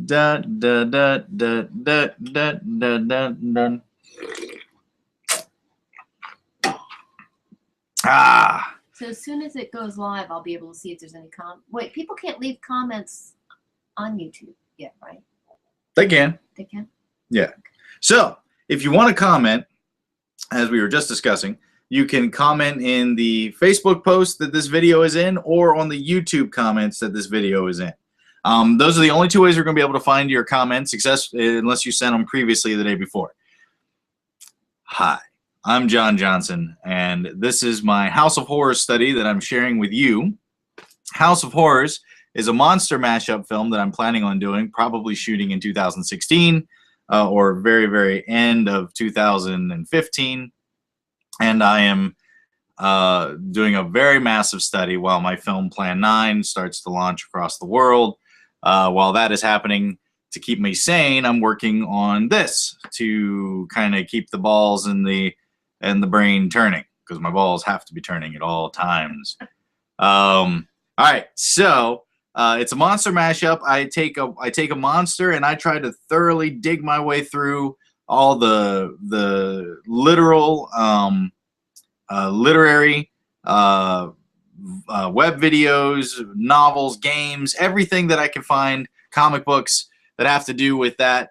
Dun, dun, dun, dun, dun, dun, dun, dun, dun. Ah. So as soon as it goes live, I'll be able to see if there's any Wait, people can't leave comments on YouTube yet, right? They can. They can? Yeah. So if you want to comment, as we were just discussing, you can comment in the Facebook post that this video is in or on the YouTube comments that this video is in. Those are the only two ways we're going to be able to find your comments, unless you sent them previously the day before. Hi, I'm John Johnson, and this is my House of Horrors study that I'm sharing with you. House of Horrors is a monster mashup film that I'm planning on doing, probably shooting in 2016 or very, very end of 2015. And I am doing a very massive study while my film Plan 9 starts to launch across the world. While that is happening, to keep me sane, I'm working on this to kind of keep the balls and the brain turning, because my balls have to be turning at all times. All right, so it's a monster mashup. I take a monster and I try to thoroughly dig my way through all the literal, literary, web videos, novels, games, everything that I can find, comic books that have to do with that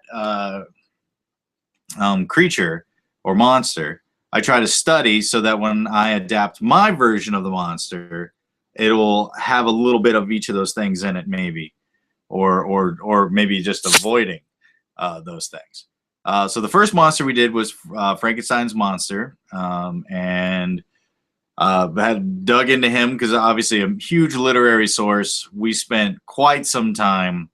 creature or monster. I try to study so that when I adapt my version of the monster, it'll have a little bit of each of those things in it, maybe, or maybe just avoiding those things. So the first monster we did was Frankenstein's monster, and had dug into him because obviously a huge literary source. We spent quite some time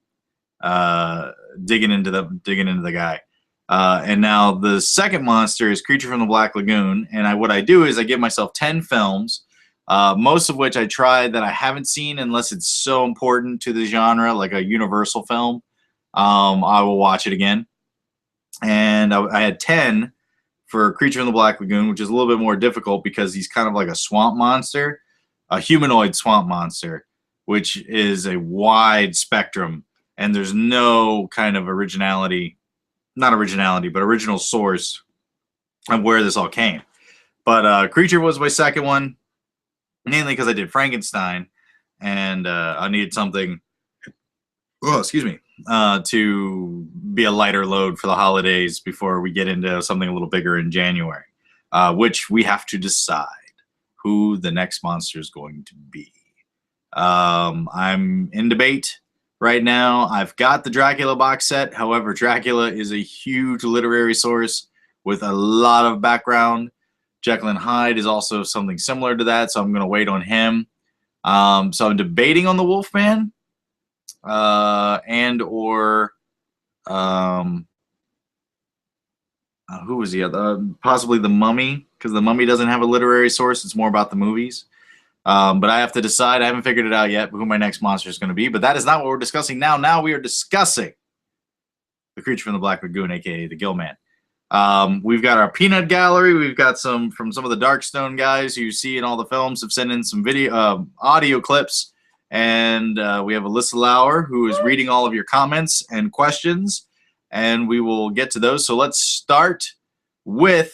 digging into the guy. And now the second monster is Creature from the Black Lagoon, and what I do is I give myself 10 films, most of which I tried that I haven't seen unless it's so important to the genre, like a Universal film. I will watch it again. And I had 10 for Creature from the Black Lagoon, which is a little bit more difficult because he's kind of like a swamp monster, a humanoid swamp monster, which is a wide spectrum, and there's no kind of originality, not originality, but original source of where this all came. But Creature was my second one, mainly because I did Frankenstein, and I needed something, excuse me, to be a lighter load for the holidays before we get into something a little bigger in January, which we have to decide who the next monster is going to be. I'm in debate right now. I've got the Dracula box set. However, Dracula is a huge literary source with a lot of background. Jekyll and Hyde is also something similar to that, so I'm going to wait on him. So I'm debating on the Wolfman. And or who was the other? Possibly the Mummy, because the Mummy doesn't have a literary source. It's more about the movies. But I have to decide. I haven't figured it out yet who my next monster is going to be. But that is not what we're discussing now. Now we are discussing the Creature from the Black Lagoon, aka the Gillman. We've got our peanut gallery. We've got some from some of the Darkstone guys who you see in all the films have sent in some video, audio clips. And we have Alyssa Lauer, who is reading all of your comments and questions, and we will get to those. So let's start with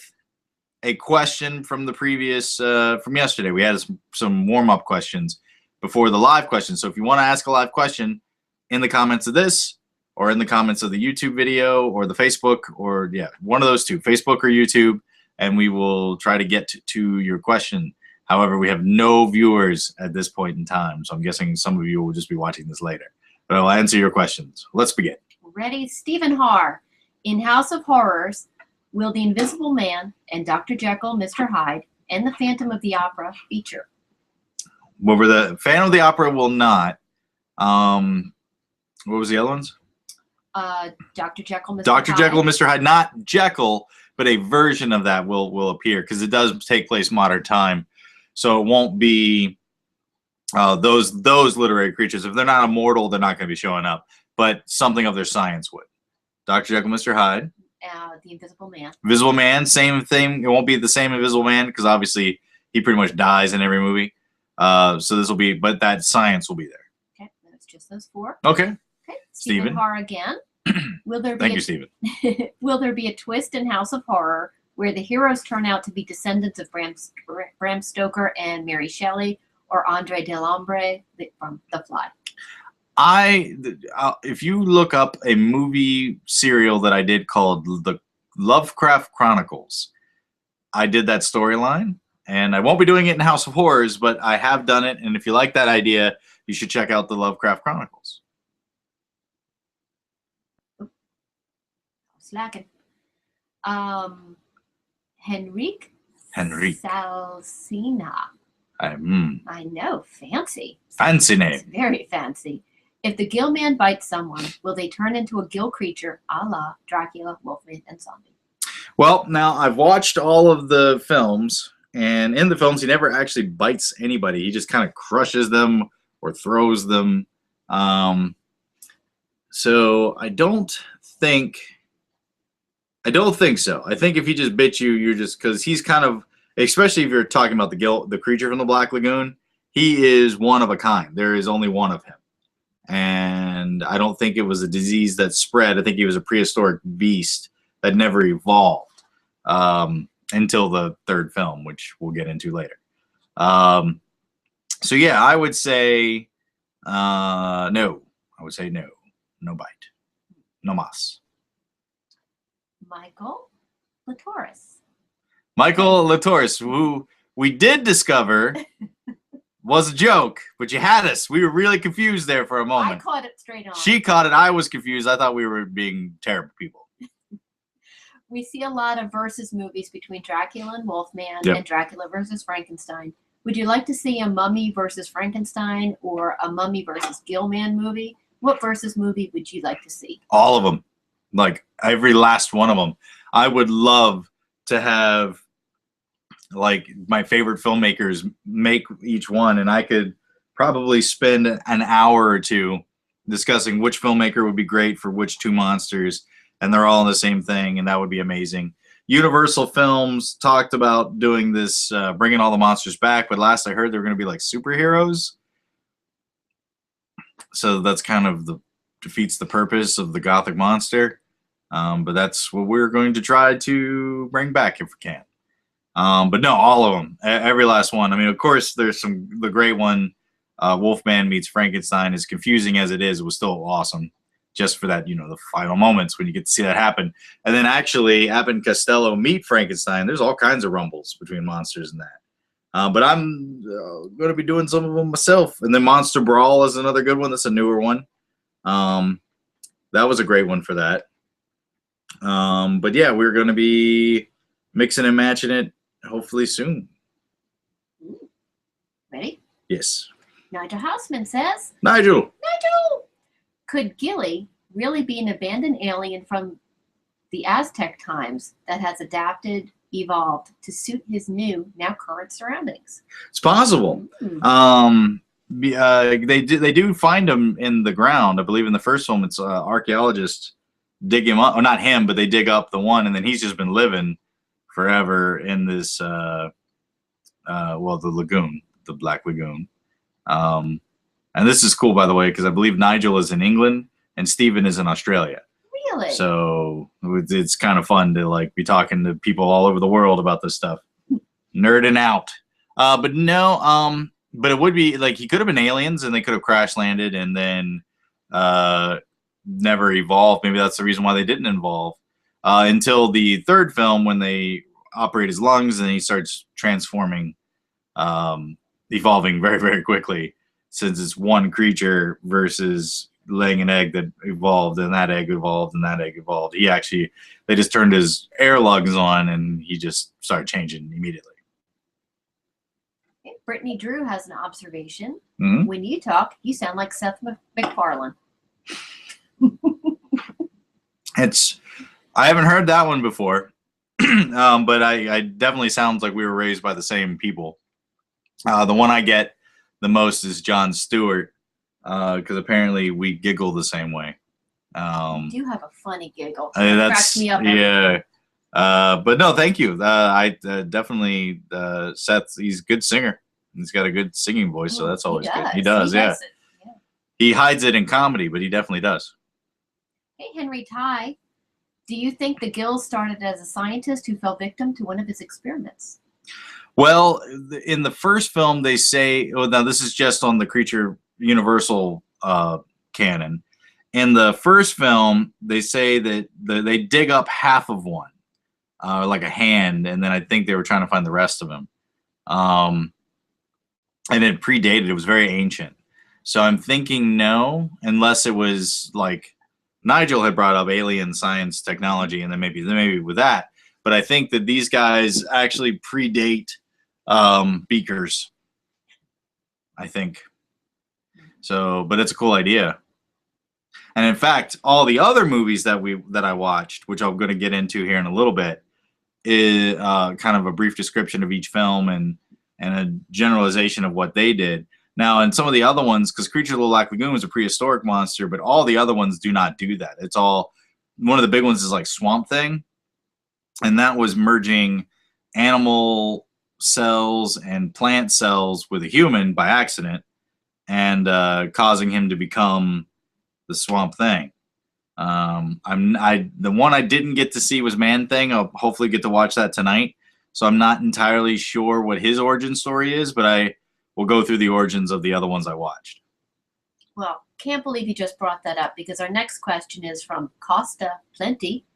a question from the previous, from yesterday. We had some warm-up questions before the live question. So if you want to ask a live question in the comments of this, or in the comments of the YouTube video, or the Facebook, or yeah, one of those two, Facebook or YouTube, and we will try to get to your question. However, we have no viewers at this point in time, so I'm guessing some of you will just be watching this later. But I'll answer your questions. Let's begin. Ready? Stephen Haar. In House of Horrors, will the Invisible Man and Dr. Jekyll, Mr. Hyde, and the Phantom of the Opera feature? Well, the Phantom of the Opera will not. What was the other ones? Dr. Jekyll, Mr. Hyde. Dr. Jekyll and Mr. Hyde. Not Jekyll, but a version of that will appear, because it does take place modern time. So it won't be those literary creatures. If they're not immortal, they're not going to be showing up. But something of their science would. Dr. Jekyll, Mr. Hyde. The Invisible Man. Invisible Man, same thing. It won't be the same Invisible Man because obviously he pretty much dies in every movie. So this will be, but that science will be there. Okay, that's just those four. Okay. Okay. Stephen Steven. Har again. Will there be Thank you, Steven. Will there be a twist in House of Horror where the heroes turn out to be descendants of Bram Stoker and Mary Shelley or Andre Delambre from The Fly? If you look up a movie serial that I did called The Lovecraft Chronicles, I did that storyline, and I won't be doing it in House of Horrors, but I have done it, and if you like that idea, you should check out The Lovecraft Chronicles. Slacking. Henrique Salsina. I know, fancy. Fancy name. It's very fancy. If the gill man bites someone, will they turn into a gill creature a la Dracula, Wolfman, and Zombie? Well, now I've watched all of the films, and in the films he never actually bites anybody. He just kind of crushes them or throws them. So I don't think so. I think if he just bit you, you're just, because he's kind of, especially if you're talking about the creature from the Black Lagoon, he is one of a kind. There is only one of him. And I don't think it was a disease that spread. I think he was a prehistoric beast that never evolved until the third film, which we'll get into later. So yeah, I would say no. I would say no. No bite. No mas. Michael Latoris. Michael Latoris, who we did discover was a joke, but you had us. We were really confused there for a moment. I caught it straight on. She caught it. I was confused. I thought we were being terrible people. We see a lot of versus movies between Dracula and Wolfman and Dracula versus Frankenstein. Would you like to see a Mummy versus Frankenstein or a Mummy versus Gillman movie? What versus movie would you like to see? All of them. Like every last one of them. I would love to have like my favorite filmmakers make each one, and I could probably spend an hour or two discussing which filmmaker would be great for which two monsters, and they're all in the same thing, and that would be amazing. Universal Films talked about doing this, bringing all the monsters back, but last I heard they were going to be like superheroes. So that's kind of defeats the purpose of the Gothic monster. But that's what we're going to try to bring back if we can. But no, all of them, every last one. I mean, of course, there's the great one, Wolfman meets Frankenstein. As confusing as it is, it was still awesome, just for that, the final moments when you get to see that happen. And then actually, Abbott and Costello meet Frankenstein. There's all kinds of rumbles between monsters and that. But I'm going to be doing some of them myself. And then Monster Brawl is another good one. That's a newer one. That was a great one for that. But yeah, we're going to be mixing and matching it hopefully soon. Ready? Yes. Nigel Houseman says, Nigel! Could Gilly really be an abandoned alien from the Aztec times that has evolved to suit his now current surroundings? It's possible. They do find him in the ground. I believe in the first film, it's archaeologists dig him up, or not him, but they dig up the one, and then he's just been living forever in this, the lagoon, the Black Lagoon. And this is cool, by the way, because I believe Nigel is in England and Stephen is in Australia. Really? So it's kind of fun to like be talking to people all over the world about this stuff, nerding out. But no, but it would be like he could have been aliens and they could have crash landed and then never evolved. Maybe that's the reason why they didn't evolve until the third film when they operate his lungs and he starts transforming, evolving very, very quickly. Since it's one creature versus laying an egg that evolved and that egg evolved and that egg evolved. They just turned his air lugs on and he just started changing immediately. Brittany Drew has an observation. Mm-hmm. When you talk, you sound like Seth MacFarlane. I haven't heard that one before, but I definitely sounds like we were raised by the same people. The one I get the most is Jon Stewart, because apparently we giggle the same way. You do have a funny giggle. That cracks me up. Yeah. But no, thank you. I definitely Seth. He's a good singer. He's got a good singing voice, so that's always good. He does, yeah. He hides it in comedy, but he definitely does. Hey, Henry Ty, do you think the Gill started as a scientist who fell victim to one of his experiments? Well, in the first film, they say, well, now this is just on the Creature Universal canon. In the first film, they say that they dig up half of one, like a hand, and then I think they were trying to find the rest of him. And it predated, it was very ancient. So I'm thinking no, unless it was like Nigel had brought up alien science technology, and then maybe with that. But I think that these guys actually predate beakers. I think so, but it's a cool idea. And in fact, all the other movies that I watched, which I'm going to get into here in a little bit, is kind of a brief description of each film and a generalization of what they did. Now, in some of the other ones, because Creature of the Black Lagoon was a prehistoric monster, but all the other ones do not do that. It's all, one of the big ones is like Swamp Thing, and that was merging animal cells and plant cells with a human by accident, and causing him to become the Swamp Thing. The one I didn't get to see was Man Thing. I'll hopefully get to watch that tonight. So I'm not entirely sure what his origin story is, but I will go through the origins of the other ones I watched. Well, can't believe you just brought that up, because our next question is from Costa Plenty.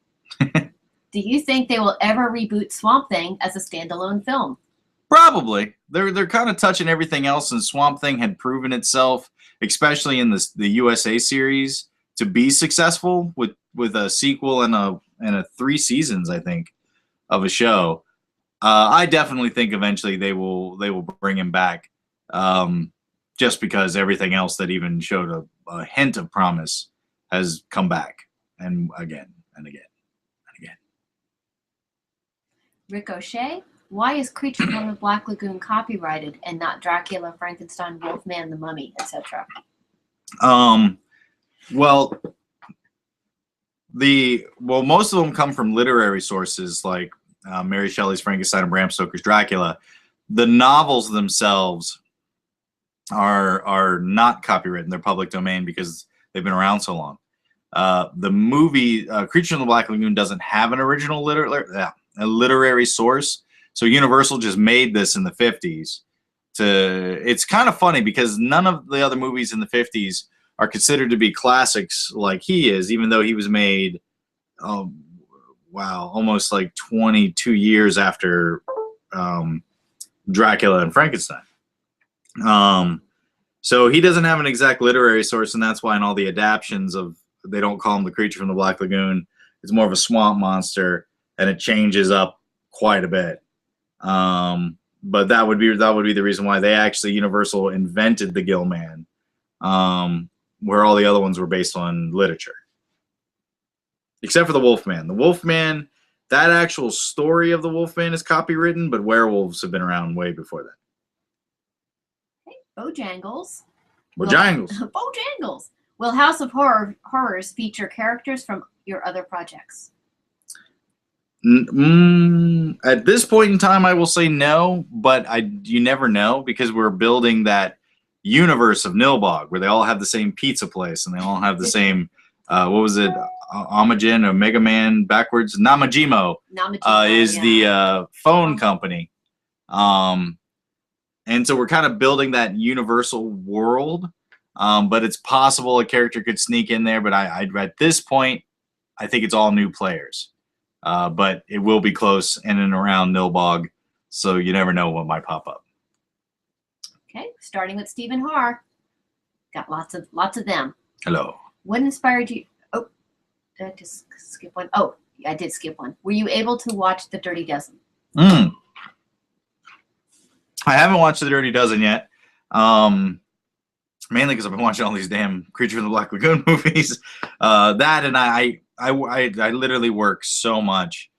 Do you think they will ever reboot Swamp Thing as a standalone film? Probably. They're kind of touching everything else, and Swamp Thing had proven itself, especially in the USA series, to be successful with a sequel and a 3 seasons, I think, of a show. I definitely think eventually they will bring him back, just because everything else that even showed a hint of promise has come back, and again and again and again. Ricochet, why is Creature from the Black Lagoon copyrighted and not Dracula, Frankenstein, Wolfman, the Mummy, etc.? Well, most of them come from literary sources like Mary Shelley's Frankenstein and Bram Stoker's Dracula. The novels themselves are not copyrighted; they're public domain because they've been around so long. The movie Creature in the Black Lagoon doesn't have an original literary source, so Universal just made this in the 50s. It's kind of funny because none of the other movies in the 50s are considered to be classics like he is, even though he was made, almost like 22 years after Dracula and Frankenstein. So he doesn't have an exact literary source, and that's why in all the adaptions they don't call him the Creature from the Black Lagoon. It's more of a swamp monster, and it changes up quite a bit. But that would be the reason why they actually Universal invented the Gill Man, where all the other ones were based on literature, except for the Wolfman. The Wolfman, that actual story of the Wolfman is copywritten, but werewolves have been around way before that. Bojangles. Bojangles. Will House of Horrors feature characters from your other projects? At this point in time, I will say no, but you never know, because we're building that universe of Nilbog where they all have the same pizza place and they all have the same, what was it, Omagen or Mega Man backwards? Namajimo is the phone company. And so we're kind of building that universal world, but it's possible a character could sneak in there, but I at this point, I think it's all new players. But it will be close in and around Nilbog, so you never know what might pop up. Okay, starting with Stephen Haar. Got lots of them. Hello. What inspired you? Oh, did I just skip one? Oh, I did skip one. Were you able to watch The Dirty Dozen? I haven't watched The Dirty Dozen yet, mainly because I've been watching all these damn Creature of the Black Lagoon movies. That and I literally work so much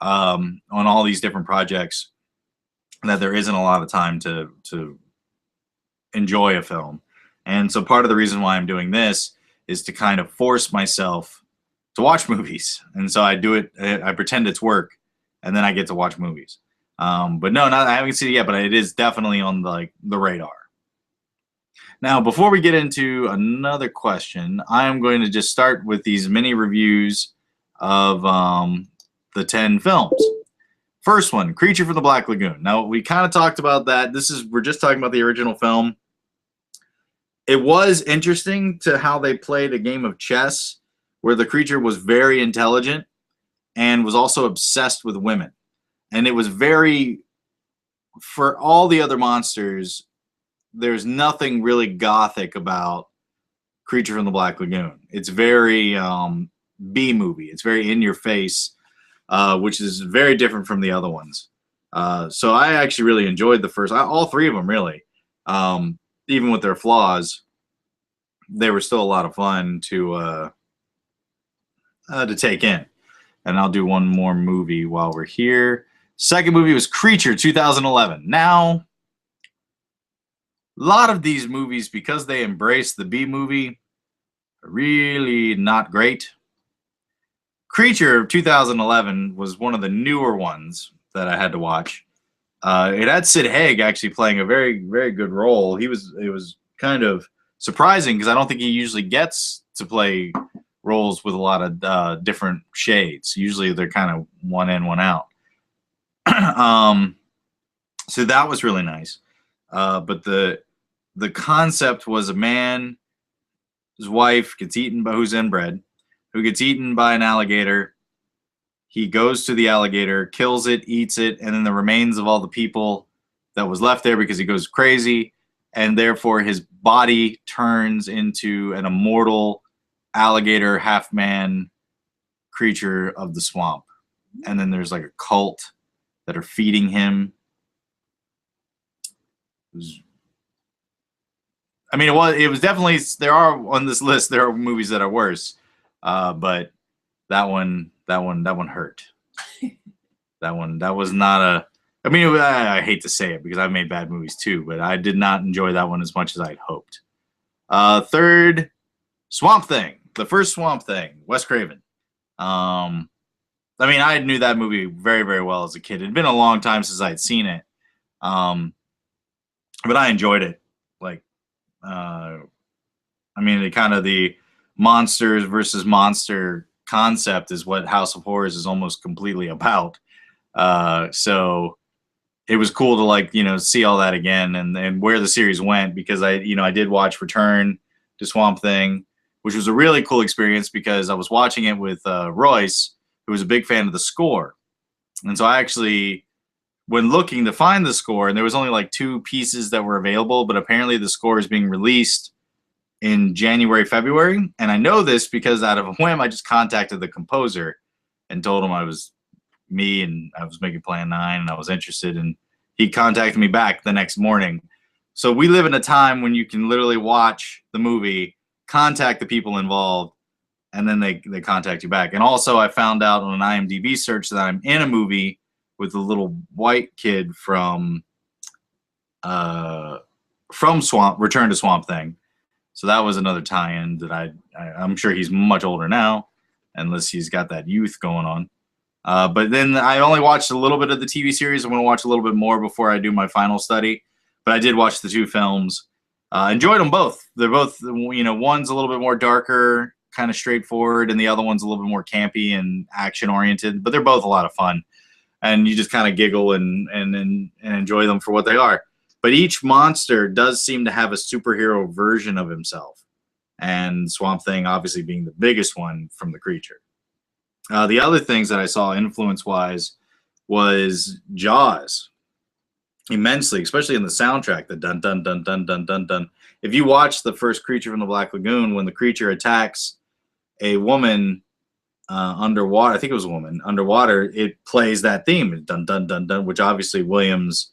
on all these different projects that there isn't a lot of time to enjoy a film. And so part of the reason why I'm doing this is to kind of force myself to watch movies. And so I do it, I pretend it's work, and then I get to watch movies. But no, I haven't seen it yet, but it is definitely on the radar. Now, before we get into another question, I am going to just start with these mini reviews of the 10 films. First one, Creature from the Black Lagoon. Now, we kind of talked about that. We're just talking about the original film. It was interesting to how they played a game of chess where the creature was very intelligent and was also obsessed with women. And it was very, for all the other monsters, there's nothing really gothic about Creature from the Black Lagoon. It's very B movie. It's very in your face, which is very different from the other ones. So I actually really enjoyed the first, all three of them really. Even with their flaws, they were still a lot of fun to take in. And I'll do one more movie while we're here. Second movie was Creature, 2011. Now, a lot of these movies, because they embrace the B movie, are really not great. Creature of 2011 was one of the newer ones that I had to watch. It had Sid Haig actually playing a very, very good role. It was kind of surprising because I don't think he usually gets to play roles with a lot of different shades. Usually they're kind of one in, one out. So that was really nice. But the concept was a man, his wife gets eaten by, who's inbred, who gets eaten by an alligator. He goes to the alligator, kills it, eats it, and then the remains of all the people that was left there because he goes crazy, and therefore his body turns into an immortal alligator, half-man creature of the swamp. And then there's like a cult that are feeding him. It was definitely, there are on this list, there are movies that are worse. But that one hurt. That was not a, I hate to say it because I've made bad movies too, but I did not enjoy that one as much as I'd hoped. Third, Swamp Thing. The first Swamp Thing, Wes Craven. I knew that movie very, very well as a kid. It had been a long time since I'd seen it. But I enjoyed it. The monsters versus monster concept is what House of Horrors is almost completely about. So it was cool to see all that again and where the series went, because I did watch Return to Swamp Thing, which was a really cool experience because I was watching it with Royce, who was a big fan of the score. And so I actually, when looking to find the score, and there was only 2 pieces that were available, but apparently the score is being released in January, February. And I know this because out of a whim, I just contacted the composer and told him I was making Plan 9 and I was interested, and he contacted me back the next morning. So we live in a time when you can literally watch the movie, contact the people involved, and then they contact you back. And also I found out on an IMDb search that I'm in a movie with a little white kid from Return to Swamp Thing. So that was another tie-in that I'm sure he's much older now, unless he's got that youth going on. But then I only watched a little bit of the TV series. I'm going to watch a little bit more before I do my final study. But I did watch the 2 films. Enjoyed them both. They're both, one's a little bit more darker, kind of straightforward, and the other one's a little bit more campy and action-oriented. But they're both a lot of fun. And you just kind of giggle and enjoy them for what they are. But each monster does seem to have a superhero version of himself. And Swamp Thing obviously being the biggest one from the creature. The other things that I saw influence-wise was Jaws. Immensely, especially in the soundtrack, the dun dun dun dun dun dun dun. If you watch the first Creature from the Black Lagoon, when the creature attacks a woman underwater, I think it was a woman underwater, it plays that theme, dun dun dun dun, which obviously Williams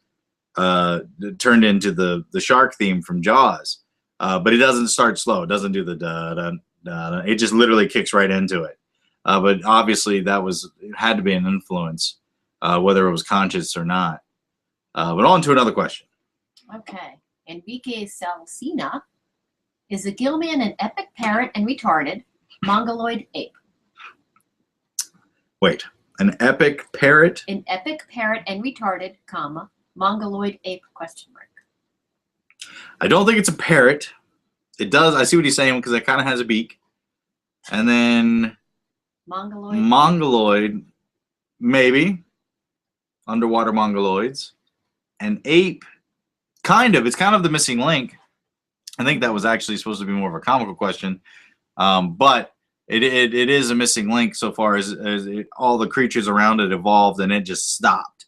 turned into the shark theme from Jaws. But it doesn't start slow. It doesn't do the da da da. It just literally kicks right into it. But obviously it had to be an influence, whether it was conscious or not. But on to another question. Okay. Enrique Salcina. Is the Gillman an epic parrot and retarded mongoloid ape? Wait, an epic parrot? An epic parrot and retarded, mongoloid ape, question mark. I don't think it's a parrot. It does. I see what he's saying because it kind of has a beak. And then mongoloid, maybe. Underwater mongoloids. And ape, kind of. It's kind of the missing link. I think that was actually supposed to be more of a comical question. But it is a missing link so far as all the creatures around it evolved and it just stopped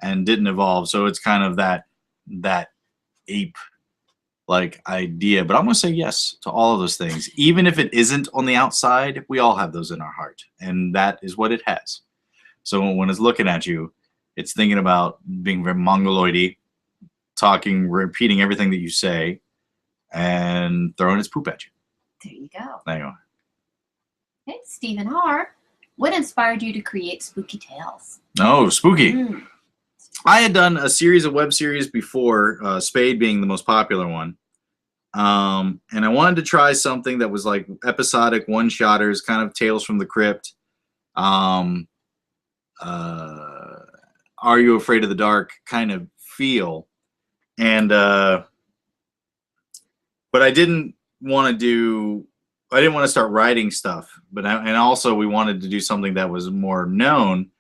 and didn't evolve. So it's kind of that ape like idea. But I'm going to say yes to all of those things. Even if it isn't on the outside, we all have those in our heart. And that is what it has. So when it's looking at you, it's thinking about being very mongoloidy, talking, repeating everything that you say, and throwing its poop at you. There you go. There you go. Okay, Stephen R. What inspired you to create Spooky Tales? Oh, spooky. I had done a series of web series before, Spade being the most popular one. And I wanted to try something that was like episodic one-shotters, kind of Tales from the Crypt. Are You Afraid of the Dark kind of feel. And but I didn't want to start writing stuff, and also we wanted to do something that was more known.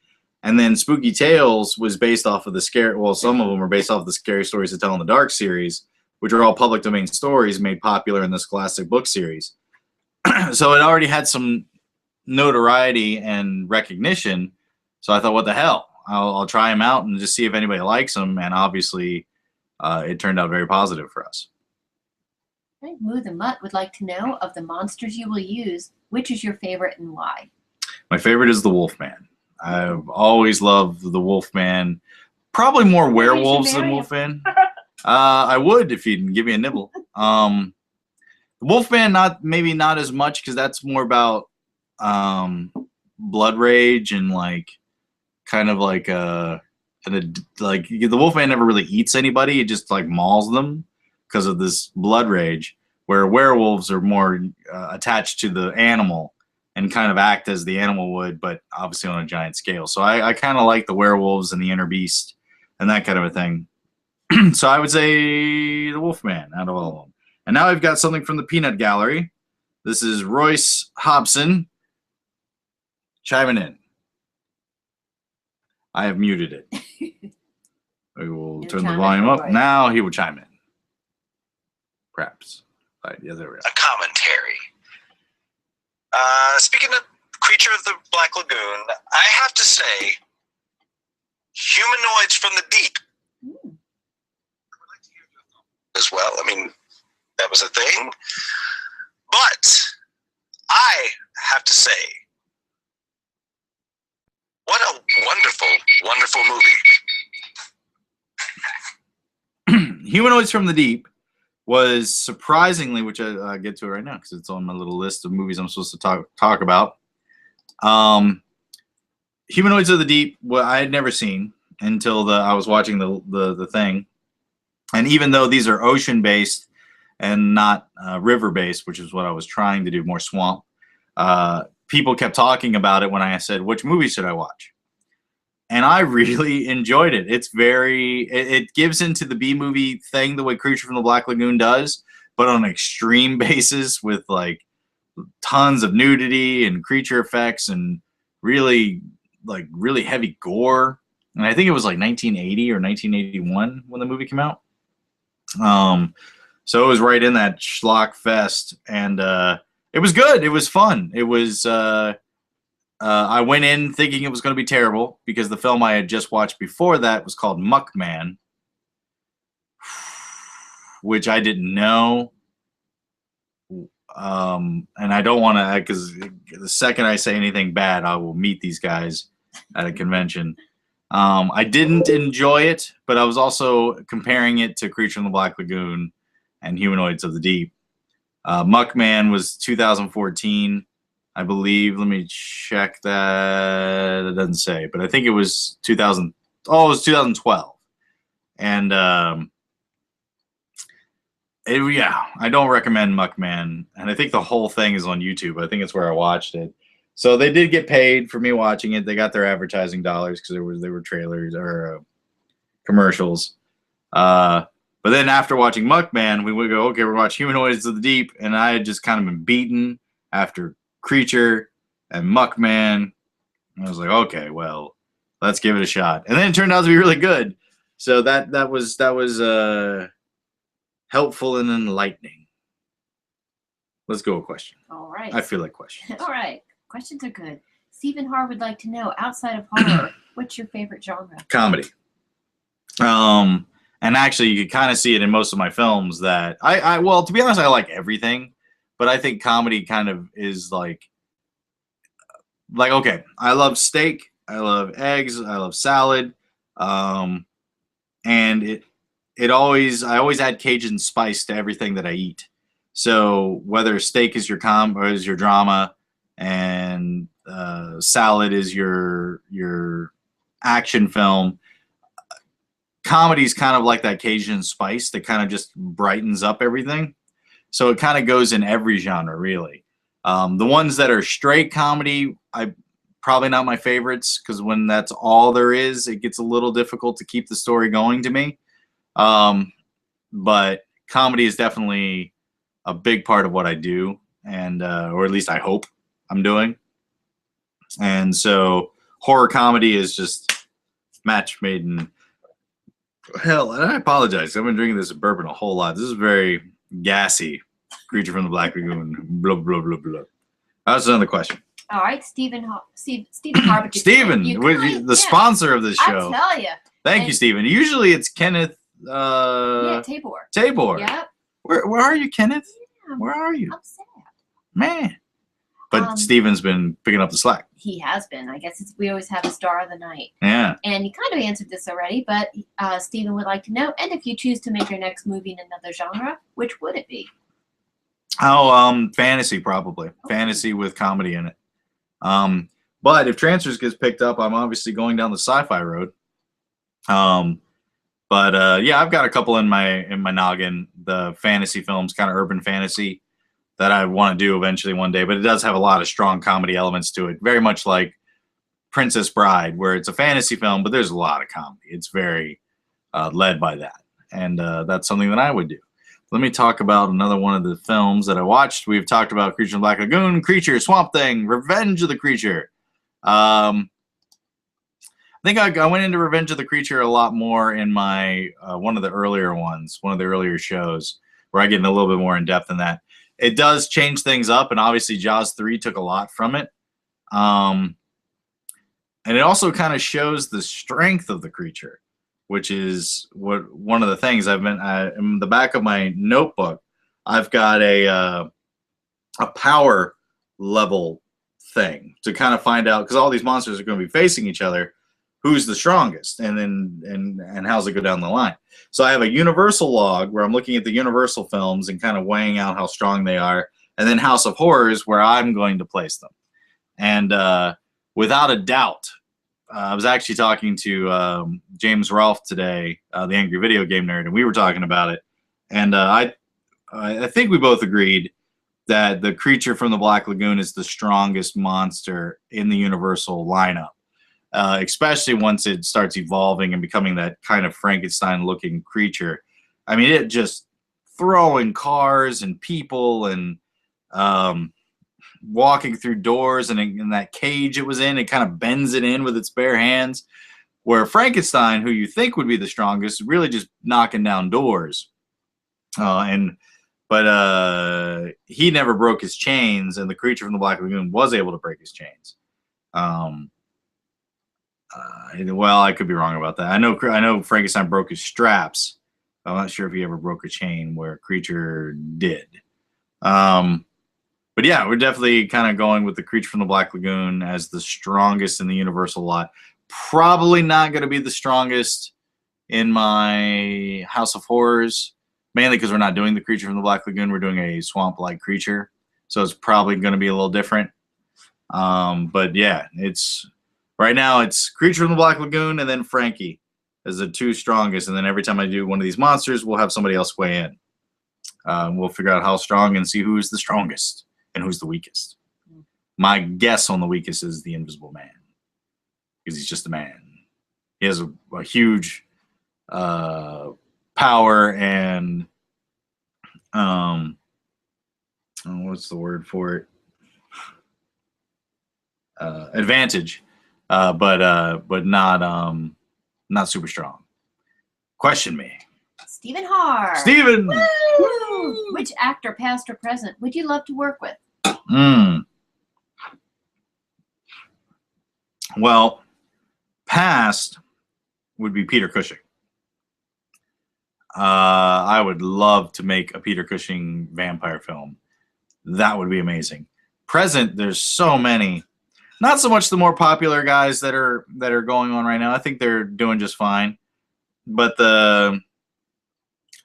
And then Spooky Tales was based off of some of them are based off of the Scary Stories to Tell in the Dark series, which are all public domain stories made popular in this classic book series. So it already had some notoriety and recognition. So I thought, what the hell? I'll try them out and just see if anybody likes them. And obviously, it turned out very positive for us. Okay, Moo the Mutt would like to know, of the monsters you will use, which is your favorite and why? My favorite is the Wolfman. I've always loved the Wolfman. Probably more werewolves than Wolfman. I would if you'd give me a nibble. The Wolfman, maybe not as much, because that's more about blood rage and like kind of like the Wolfman never really eats anybody. It just like mauls them because of this blood rage, where werewolves are more attached to the animal and kind of act as the animal would, but obviously on a giant scale. So I kind of like the werewolves and the inner beast and that kind of a thing. So I would say the Wolfman out of all of them. And now I've got something from the Peanut Gallery. This is Royce Hobson chiming in. I have muted it. We will turn the volume up. Now he will chime in. Perhaps. Yeah, there we go. A commentary. Speaking of Creature of the Black Lagoon, I have to say, humanoids from the deep. As well. I mean, that was a thing. But I have to say, what a wonderful, wonderful movie. Humanoids from the Deep was surprisingly, which I get to it right now because it's on my little list of movies I'm supposed to talk about. Humanoids of the Deep, what I had never seen until I was watching the thing. And even though these are ocean-based and not river-based, which is what I was trying to do, more swamp, people kept talking about it when I said, which movie should I watch? And I really enjoyed it. It gives into the B-movie thing the way Creature from the Black Lagoon does, but on an extreme basis with like tons of nudity and creature effects and really heavy gore. And I think it was like 1980 or 1981 when the movie came out. So it was right in that schlock fest, and it was good. It was fun. It was. I went in thinking it was going to be terrible because the film I had just watched before that was called Muckman, which I didn't know. And I don't want to, because the second I say anything bad, I will meet these guys at a convention. I didn't enjoy it, but I was also comparing it to Creature in the Black Lagoon and Humanoids of the Deep. Muckman was 2014, I believe. Let me check that. It doesn't say, but I think it was 2000. Oh, it was 2012. And yeah, I don't recommend Muckman. And I think the whole thing is on YouTube. I think it's where I watched it. So they did get paid for me watching it. They got their advertising dollars because they were trailers or commercials. But then after watching Muckman, we would go, okay, we're watching Humanoids of the Deep, and I had just kind of been beaten after Creature and Muckman. And I was like, okay, well, let's give it a shot. And then it turned out to be really good. So that was helpful and enlightening. Let's go with question. All right. I feel like questions. All right. Questions are good. Stephen Har would like to know, outside of horror, what's your favorite genre? Comedy. And actually, you can kind of see it in most of my films that well, to be honest, I like everything, but I think comedy kind of is like, okay, I love steak, I love eggs, I love salad, and I always add Cajun spice to everything that I eat. So whether steak is your or is your drama, and salad is your action film, comedy is kind of like that Cajun spice that kind of just brightens up everything. So it kind of goes in every genre, really. The ones that are straight comedy, probably not my favorites, because when that's all there is, it gets a little difficult to keep the story going to me. But comedy is definitely a big part of what I do, and or at least I hope I'm doing. And so horror comedy is just match made in hell. And I apologize, I've been drinking this bourbon a whole lot. This is very gassy. Creature from the Black Lagoon. Blah blah blah blah. That's another question. All right, Stephen Har. Stephen, the sponsor of this show. I tell you. Thank you, Stephen. Usually it's Kenneth. Yeah, Tabor. Tabor. Yep. Where are you, Kenneth? Yeah, where are you? I'm sad. Man. But Stephen's been picking up the slack. He has been. I guess we always have a star of the night. Yeah. And you kind of answered this already, but Stephen would like to know, and if you choose to make your next movie in another genre, which would it be? Oh, fantasy probably. Okay. Fantasy with comedy in it. But if Transfers gets picked up, I'm obviously going down the sci-fi road. But yeah, I've got a couple in my noggin. The fantasy films, kind of urban fantasy, that I want to do eventually one day. But it does have a lot of strong comedy elements to it. Very much like Princess Bride, where it's a fantasy film, but there's a lot of comedy. It's very led by that, and that's something that I would do. Let me talk about another one of the films that I watched. We've talked about Creature in the Black Lagoon, Creature, Swamp Thing, Revenge of the Creature. I think I went into Revenge of the Creature a lot more in my one of the earlier ones, one of the earlier shows, where I get in a little bit more in depth in that. It does change things up, and obviously Jaws 3 took a lot from it. And it also kind of shows the strength of the creature, which is one of the things I've been in the back of my notebook. I've got a power level thing to kind of find out, because all these monsters are going to be facing each other, who's the strongest, and then how's it go down the line. So I have a Universal log where I'm looking at the Universal films and kind of weighing out how strong they are, and then House of Horrors where I'm going to place them. And without a doubt, I was actually talking to James Rolfe today, the Angry Video Game Nerd, and we were talking about it. And I think we both agreed that the Creature from the Black Lagoon is the strongest monster in the Universal lineup, especially once it starts evolving and becoming that kind of Frankenstein-looking creature. I mean, it just throwing cars and people and walking through doors, and in that cage it was in, it kind of bends it in with its bare hands, where Frankenstein, who you think would be the strongest, really just knocking down doors. But he never broke his chains, and the Creature from the Black Lagoon was able to break his chains. Well, I could be wrong about that. I know Frankenstein broke his straps. I'm not sure if he ever broke a chain, where Creature did. But yeah, we're definitely kind of going with the Creature from the Black Lagoon as the strongest in the Universal lot. Probably not going to be the strongest in my House of Horrors, mainly because we're not doing the Creature from the Black Lagoon. We're doing a swamp-like creature, so it's probably going to be a little different. But yeah, right now it's Creature from the Black Lagoon and then Frankie as the two strongest. And then every time I do one of these monsters, we'll have somebody else weigh in. We'll figure out how strong and see who's the strongest and who's the weakest. My guess on the weakest is the Invisible Man, because he's just a man. He has a huge power and what's the word for it? Advantage, but not super strong. Question me. Stephen Haar. Stephen! Woo! Which actor, past or present, would you love to work with? Well, past would be Peter Cushing. I would love to make a Peter Cushing vampire film. That would be amazing. Present, there's so many. Not so much the more popular guys that are going on right now. I think they're doing just fine. But the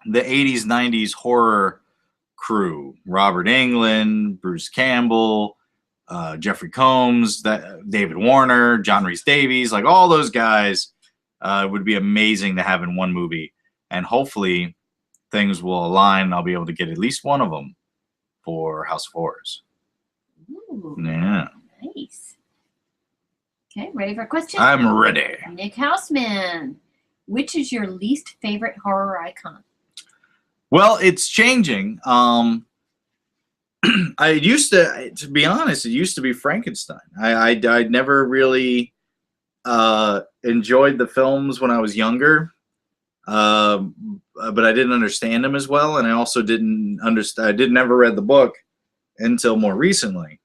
80s, 90s horror crew, Robert Englund, Bruce Campbell, Jeffrey Combs, David Warner, John Rhys Davies, like all those guys would be amazing to have in one movie. And hopefully things will align and I'll be able to get at least one of them for House of Horrors. Ooh, yeah. Nice. Okay, ready for a question? I'm ready. Nick Houseman, which is your least favorite horror icon? Well, it's changing. I used to be honest, it used to be Frankenstein. I never really enjoyed the films when I was younger, but I didn't understand them as well, and I also didn't understand. I never read the book until more recently.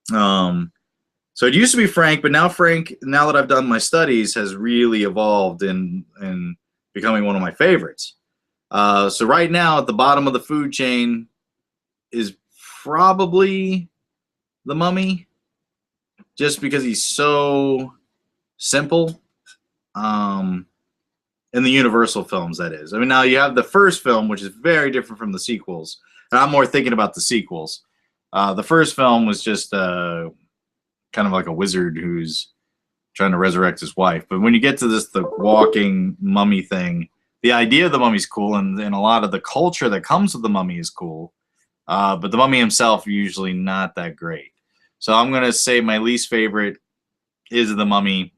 So it used to be Frank, but now Frank, now that I've done my studies, has really evolved in becoming one of my favorites. So right now at the bottom of the food chain is probably the Mummy, just because he's so simple. In the Universal films, that is. I mean, now you have the first film, which is very different from the sequels. And I'm more thinking about the sequels. The first film was just kind of like a wizard who's trying to resurrect his wife. But when you get to the walking mummy thing, the idea of the mummy's cool, and a lot of the culture that comes with the mummy is cool. But the mummy himself usually not that great. So I'm going to say my least favorite is the Mummy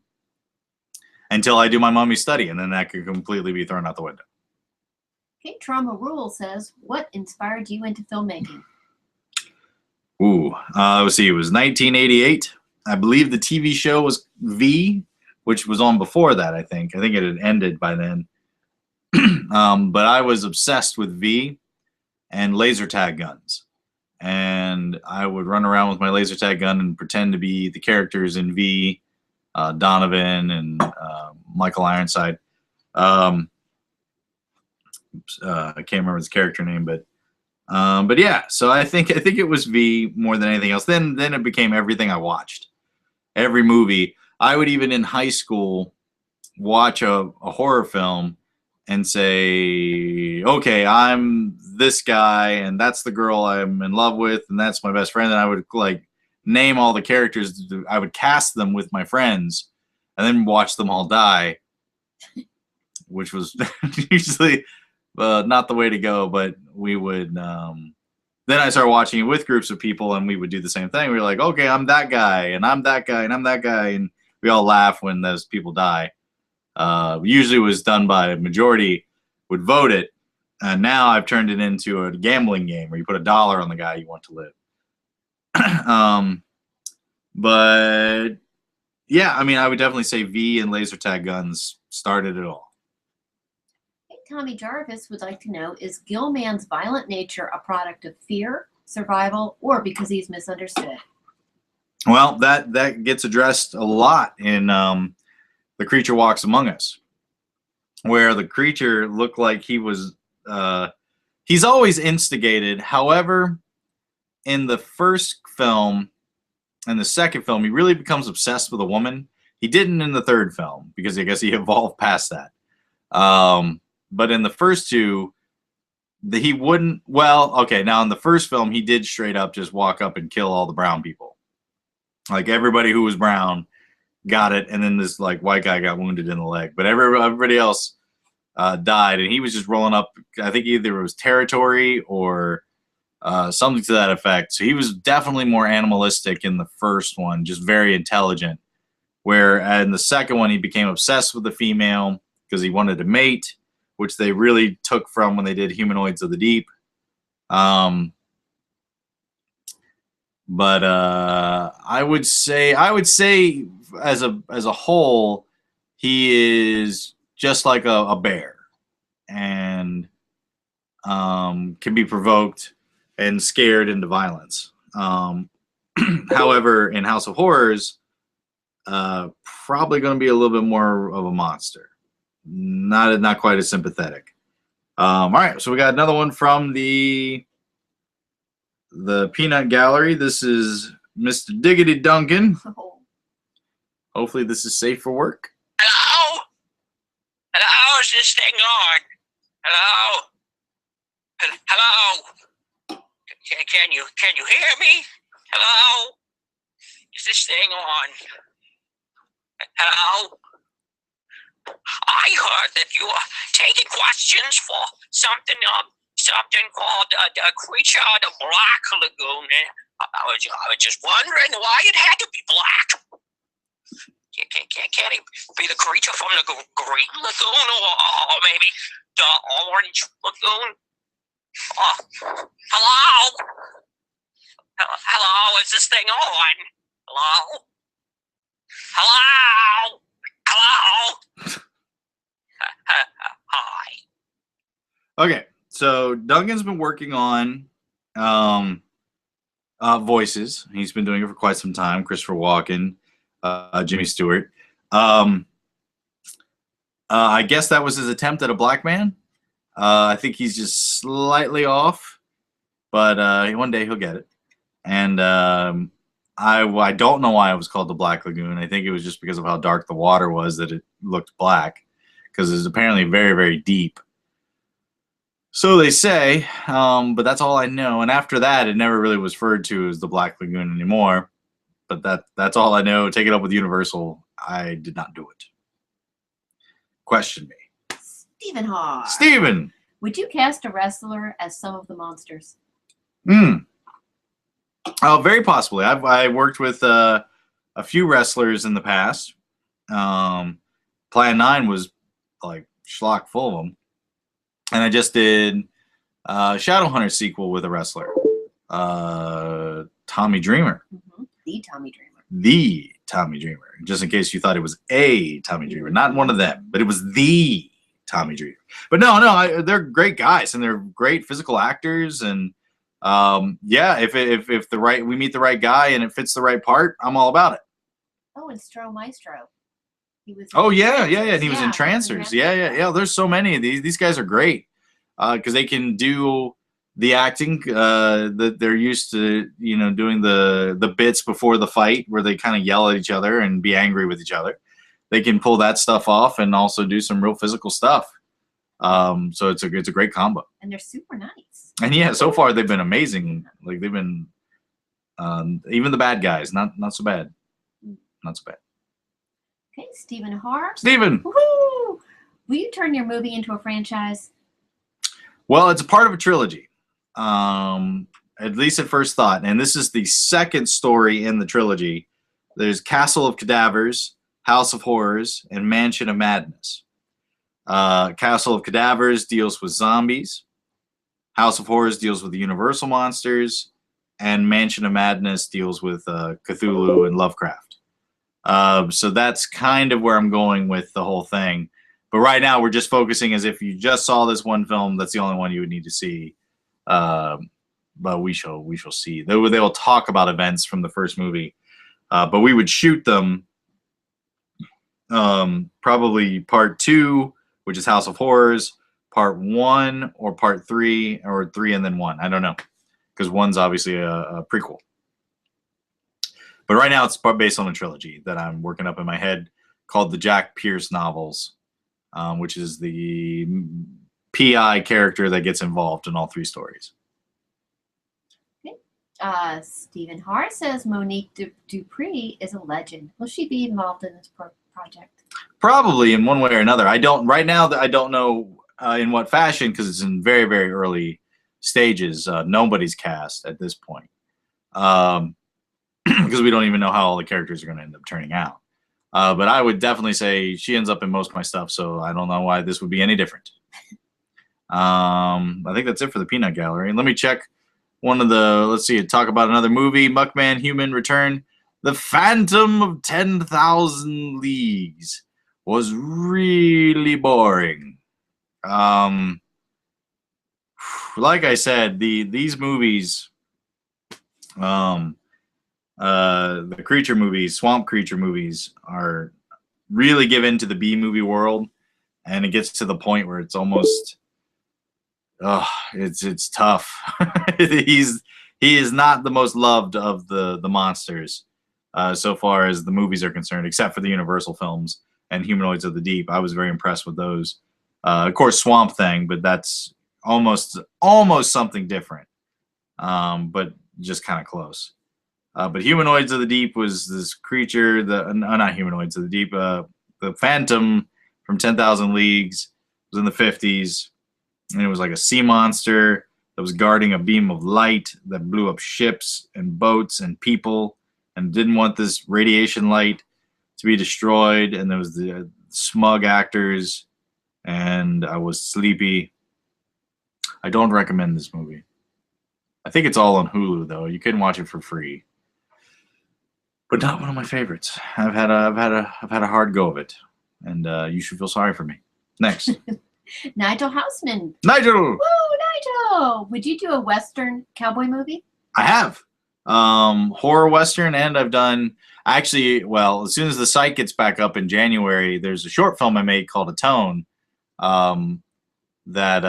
until I do my mummy study, and then that could completely be thrown out the window. Okay, Trauma Rule says, what inspired you into filmmaking? Ooh, let's see, it was 1988. I believe the TV show was V, which was on before that, I think. I think it had ended by then. But I was obsessed with V and laser tag guns. And I would run around with my laser tag gun and pretend to be the characters in V, Donovan and Michael Ironside. I can't remember his character name, but yeah. So I think it was V more than anything else. Then it became everything I watched, every movie. I would even in high school watch a horror film and say, okay, I'm this guy, and that's the girl I'm in love with, and that's my best friend. And I would like name all the characters. I would cast them with my friends, and then watch them all die, which was usually not the way to go. But we would. Then I started watching it with groups of people, and we would do the same thing. We were like, okay, I'm that guy, and I'm that guy, and I'm that guy, and we all laugh when those people die. Usually it was done by a majority would vote it, and now I've turned it into a gambling game where you put $1 on the guy you want to live. But yeah, I mean, I would definitely say V and laser tag guns started it all. Hey, Tommy Jarvis would like to know, is Gilman's violent nature a product of fear, survival, or because he's misunderstood? Well, that gets addressed a lot in The Creature Walks Among Us, where the creature looked like he was he's always instigated. However, in the first film and the second film, he really becomes obsessed with a woman. He didn't in the third film because I guess he evolved past that. But in the first two, he wouldn't. Well, okay, now in the first film, he did straight up just walk up and kill all the brown people. Like everybody who was brown got it, and then this like white guy got wounded in the leg. But everybody else died, and he was just rolling up. I think either it was territory or something to that effect. So he was definitely more animalistic in the first one, just very intelligent. Where in the second one, he became obsessed with the female because he wanted to mate which they really took from when they did Humanoids of the Deep. But I would say as a whole, he is just like a bear, and can be provoked and scared into violence. However, in House of Horrors, probably going to be a little bit more of a monster, not quite as sympathetic. All right, so we got another one from the Peanut Gallery. This is Mr. Diggity Duncan. Oh. Hopefully this is safe for work. Hello? Hello, is this thing on? Hello? Hello? Can you hear me? Hello? Is this thing on? Hello? I heard that you are taking questions for something called the creature of the Black Lagoon. I was just wondering why it had to be black. Can't it be the creature from the Green Lagoon or maybe the Orange Lagoon? Hello? Hello? Is this thing on? Hello? Hello? Hello? Hi. Okay, so Duncan's been working on voices. He's been doing it for quite some time. Christopher Walken, Jimmy Stewart. I guess that was his attempt at a black man. I think he's just slightly off, but one day he'll get it. And I don't know why it was called the Black Lagoon. I think it was just because of how dark the water was that it looked black, because it's apparently very, very deep. So they say, but that's all I know. And after that, it never really was referred to as the Black Lagoon anymore. But that's all I know. Take it up with Universal. I did not do it. Question me. Stephen Haar. Stephen! Would you cast a wrestler as some of the monsters? Oh, very possibly. I worked with a few wrestlers in the past. Plan 9 was like schlock full of them. And I just did Shadowhunter sequel with a wrestler. Tommy Dreamer. Mm-hmm. The Tommy Dreamer. The Tommy Dreamer. Just in case you thought it was a Tommy Dreamer. Not one of them, but it was the Tommy Dreamer. But no, they're great guys, and they're great physical actors. And yeah, if we meet the right guy and it fits the right part, I'm all about it. Oh, and Maestro. He was. Oh yeah. And he was in Trancers. Yeah. There's so many of these. These guys are great because they can do the acting that they're used to, doing the bits before the fight where they kind of yell at each other and be angry with each other. They can pull that stuff off and also do some real physical stuff. So it's a great combo. And they're super nice. And yeah, so far they've been amazing. Like they've been even the bad guys, not so bad. Not so bad. Okay, Stephen Haar. Stephen! Woohoo! Will you turn your movie into a franchise? Well, it's a part of a trilogy. At least at first thought. And this is the second story in the trilogy. There's Castle of Cadavers, House of Horrors, and Mansion of Madness. Castle of Cadavers deals with zombies. House of Horrors deals with the Universal monsters. And Mansion of Madness deals with Cthulhu and Lovecraft. So that's kind of where I'm going with the whole thing. But right now we're just focusing as if you just saw this one film. That's the only one you would need to see. But we shall see. They will talk about events from the first movie. But we would shoot them probably part 2, which is House of Horrors, part 1 or part 3, or 3 and then 1. I don't know, because 1's obviously a prequel. But right now it's based on a trilogy that I'm working up in my head called the Jack Pierce novels, which is the PI character that gets involved in all 3 stories. Okay. Stephen Haar says Monique Dupree is a legend. Will she be involved in this project? Probably in one way or another. I don't know in what fashion, because it's in very, very early stages. Nobody's cast at this point. Because we don't even know how all the characters are going to end up turning out. But I would definitely say she ends up in most of my stuff, so I don't know why this would be any different. I think that's it for the Peanut Gallery. Let me check one of the, let's see, talk about another movie, Muckman Human Return. The Phantom of 10,000 Leagues was really boring. Like I said, these movies, the creature movies, swamp creature movies, are really give into the B movie world, and it gets to the point where it's almost, it's tough. He is not the most loved of the monsters, so far as the movies are concerned, except for the Universal films and Humanoids of the Deep. I was very impressed with those. Of course, Swamp Thing, but that's almost something different, but just kind of close. But Humanoids of the Deep was this creature, not Humanoids of the Deep, the Phantom from 10,000 Leagues was in the 50s, and it was like a sea monster that was guarding a beam of light that blew up ships and boats and people, and didn't want this radiation light to be destroyed. And there was the smug actors, and I was sleepy. I don't recommend this movie. I think it's all on Hulu though. You can watch it for free, but not one of my favorites. I've had a hard go of it, and you should feel sorry for me. Next, Nigel Houseman. Nigel. Woo, Nigel! Would you do a Western cowboy movie? I have horror Western, and I've done actually. Well, as soon as the site gets back up in January, there's a short film I made called Atone. That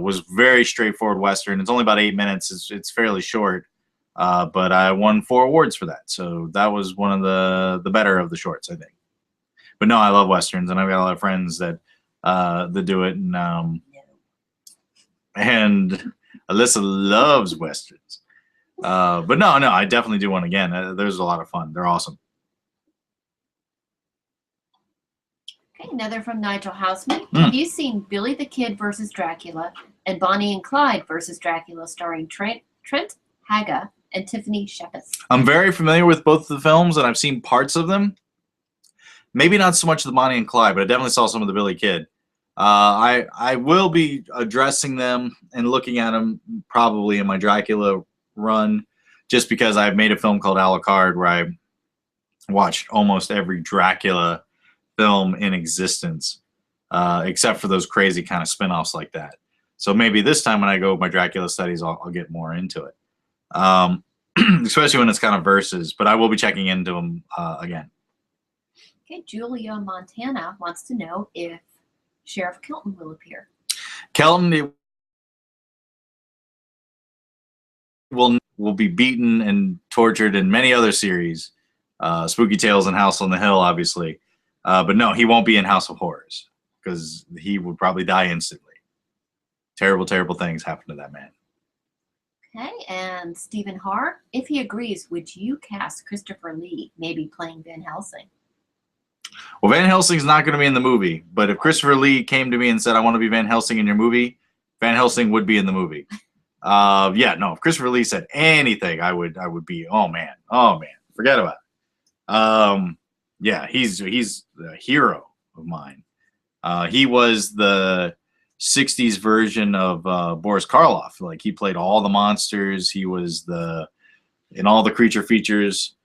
was very straightforward Western. It's only about 8 minutes. It's fairly short, but I won 4 awards for that. So that was one of the better of the shorts, I think. But no, I love Westerns, and I've got a lot of friends that do it. And Alyssa loves Westerns. But no, I definitely do one again. There's a lot of fun. They're awesome. Okay, another from Nigel Houseman. Have you seen Billy the Kid versus Dracula and Bonnie and Clyde versus Dracula, starring Trent Haga and Tiffany Shepis? I'm very familiar with both of the films, and I've seen parts of them. Maybe not so much the Bonnie and Clyde, but I definitely saw some of the Billy Kid. I will be addressing them and looking at them probably in my Dracula run, just because I've made a film called Alucard where I watched almost every Dracula film in existence, except for those crazy kind of spin-offs like that. So maybe this time when I go with my Dracula studies, I'll get more into it, especially when it's kind of verses. But I will be checking into them again. Okay, Julia Montana wants to know if Sheriff Kelton will appear. Kelton will be beaten and tortured in many other series, Spooky Tales and House on the Hill, obviously. But no, he won't be in House of Horrors because he would probably die instantly. Terrible, terrible things happen to that man. Okay, and Stephen Haar, if he agrees, would you cast Christopher Lee, maybe playing Van Helsing? Well, Van Helsing's not going to be in the movie, but if Christopher Lee came to me and said, I want to be Van Helsing in your movie, Van Helsing would be in the movie. Yeah, no, if Christopher Lee said anything, I would be, oh man, forget about it. Yeah, he's a hero of mine. He was the 60s version of Boris Karloff. Like, he played all the monsters. He was in all the creature features.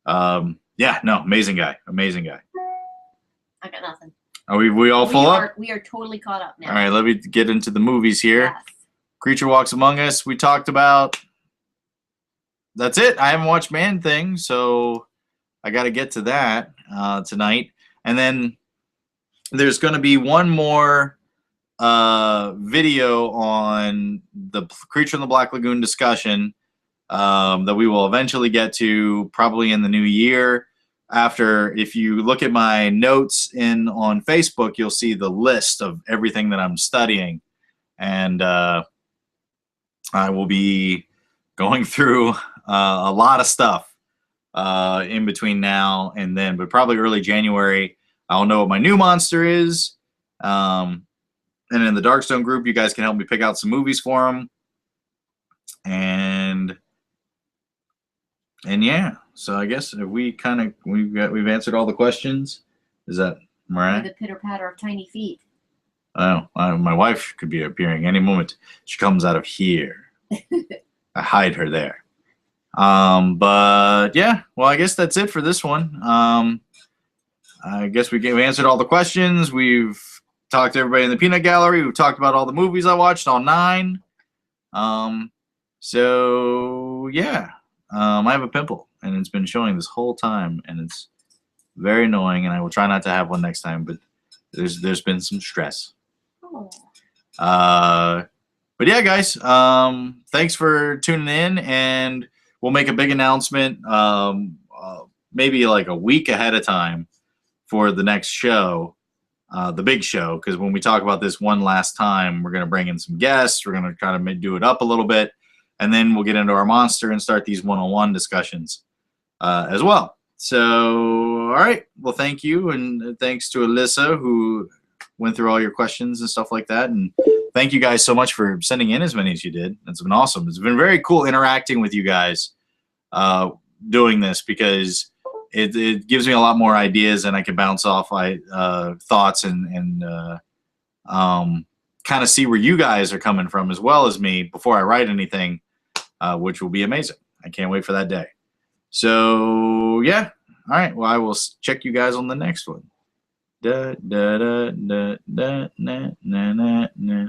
Yeah, no, amazing guy. I got nothing. Are we all full up? We are totally caught up now. All right, let me get into the movies here. Yes. Creature Walks Among Us, we talked about. That's it. I haven't watched Man Thing, so I got to get to that tonight. And then there's going to be one more video on the Creature in the Black Lagoon discussion that we will eventually get to, probably in the new year. After, if you look at my notes on Facebook, you'll see the list of everything that I'm studying. And I will be going through a lot of stuff in between now and then, but probably early January, I'll know what my new monster is. And in the Darkstone group, you guys can help me pick out some movies for them. And yeah, so I guess if we've answered all the questions. Is that right? The pitter patter of tiny feet. My wife could be appearing any moment. She comes out of here. I hide her there. But yeah, well, I guess that's it for this one. I guess we answered all the questions. We've talked to everybody in the peanut gallery. We've talked about all the movies I watched, all 9. So yeah, I have a pimple, and it's been showing this whole time, and it's very annoying. And I will try not to have one next time, but there's been some stress. Oh. But yeah, guys, thanks for tuning in, and we'll make a big announcement, maybe like a week ahead of time for the next show, the big show, because when we talk about this one last time, we're going to bring in some guests. We're going to try to do it up a little bit, and then we'll get into our monster and start these one-on-one discussions as well. So, all right. Well, thank you, and thanks to Alyssa, who went through all your questions and stuff like that. And thank you guys so much for sending in as many as you did. It's been awesome. It's been very cool interacting with you guys doing this, because it gives me a lot more ideas, and I can bounce off my thoughts and kind of see where you guys are coming from as well as me before I write anything, which will be amazing. I can't wait for that day. So yeah, all right. Well, I will check you guys on the next one. Da da da da da na na na na.